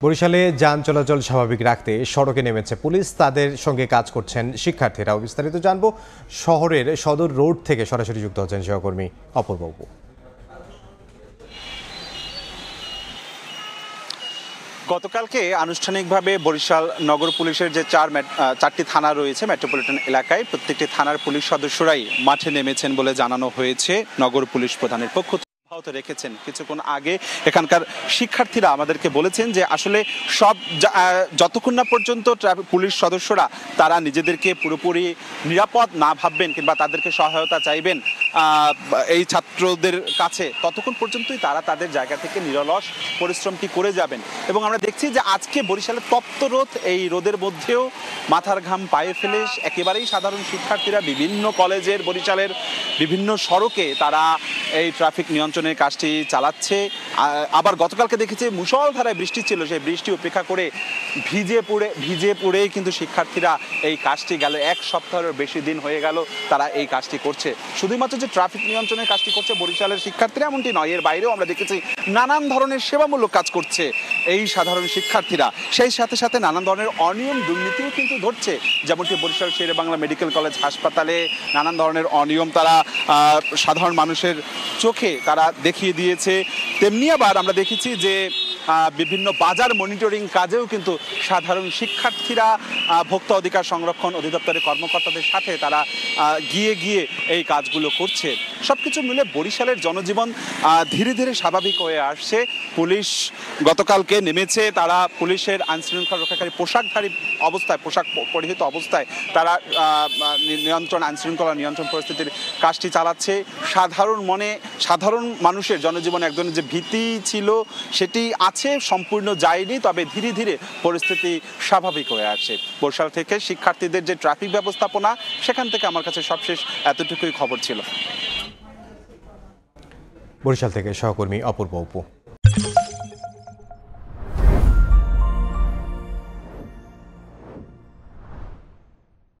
বরিশালে যান চলাচল স্বাভাবিক রাখতে সড়কে নেমেছে পুলিশ, তাদের সঙ্গে কাজ করছেন শিক্ষার্থীরাও। বিস্তারিত জানবো, শহরের সদর রোড থেকে সরাসরি যুক্ত হচ্ছেন সহকর্মী অপূর্ব। গতকালকে আনুষ্ঠানিকভাবে বরিশাল নগর পুলিশের যে চারটি থানা রয়েছে মেট্রোপলিটন এলাকায়, প্রত্যেকটি থানার পুলিশ সদস্যরাই মাঠে নেমেছেন বলে জানানো হয়েছে। নগর পুলিশ প্রধানের পক্ষ অব্যাহত রেখেছেন। কিছুক্ষণ আগে এখানকার শিক্ষার্থীরা আমাদেরকে বলেছেন যে আসলে যতক্ষণ না পর্যন্ত পুলিশ সদস্যরা তারা নিজেদেরকে পুরোপুরি নিরাপদ না ভাববেন কিংবা তাদেরকে সহায়তা চাইবেন এই ছাত্রদের কাছে, ততক্ষণ পর্যন্তই তারা তাদের জায়গা থেকে নিরলস পরিশ্রমটি করে যাবেন। এবং আমরা দেখছি যে আজকে বরিশালের তপ্ত রোদ, এই রোদের মধ্যেও মাথার ঘাম পায়ে ফেলে একেবারেই সাধারণ শিক্ষার্থীরা বিভিন্ন কলেজের বরিশালের বিভিন্ন সড়কে তারা এই ট্রাফিক নিয়ন্ত্রণের কাজটি চালাচ্ছে। আবার গতকালকে দেখেছি মুষলধারায় বৃষ্টি ছিল, সেই বৃষ্টি উপেক্ষা করে ভিজে পড়েই কিন্তু শিক্ষার্থীরা এই কাজটি গেল এক সপ্তাহের বেশি দিন হয়ে গেল তারা এই কাজটি করছে। শুধুমাত্র যে ট্রাফিক নিয়ন্ত্রণের কাজটি করছে বরিশালের শিক্ষার্থীরা এমনটি নয়, এর বাইরেও আমরা দেখেছি নানান ধরনের সেবামূলক কাজ করছে এই সাধারণ শিক্ষার্থীরা। সেই সাথে সাথে নানান ধরনের অনিয়ম দুর্নীতিও কিন্তু ধরছে, যেমনটি বরিশাল শেরেবাংলা মেডিকেল কলেজ হাসপাতালে নানান ধরনের অনিয়ম তারা সাধারণ মানুষের চোখে তারা দেখিয়ে দিয়েছে। তেমনি আবার আমরা দেখেছি যে বিভিন্ন বাজার মনিটরিং কাজেও কিন্তু সাধারণ শিক্ষার্থীরা ভোক্তা অধিকার সংরক্ষণ অধিদপ্তরের কর্মকর্তাদের সাথে তারা গিয়ে এই কাজগুলো করছে। সবকিছু মিলে বরিশালের জনজীবন ধীরে ধীরে স্বাভাবিক হয়ে আসছে। পুলিশ গতকালকে নেমেছে, তারা পুলিশের আইনশৃঙ্খলা রক্ষাকারী পোশাক পরিহিত অবস্থায় তারা আইনশৃঙ্খলা নিয়ন্ত্রণ পরিস্থিতির কাজটি চালাচ্ছে। সাধারণ মানুষের জনজীবনে এক ধরনের যে ভীতি ছিল সেটি আছে, সম্পূর্ণ যায়নি, তবে ধীরে ধীরে পরিস্থিতি স্বাভাবিক হয়ে আসছে। বরিশাল থেকে শিক্ষার্থীদের যে ট্রাফিক ব্যবস্থাপনা, সেখান থেকে আমার কাছে সবশেষ এতটুকুই খবর ছিল। বরিশাল থেকে সহকর্মী অপূর্ব।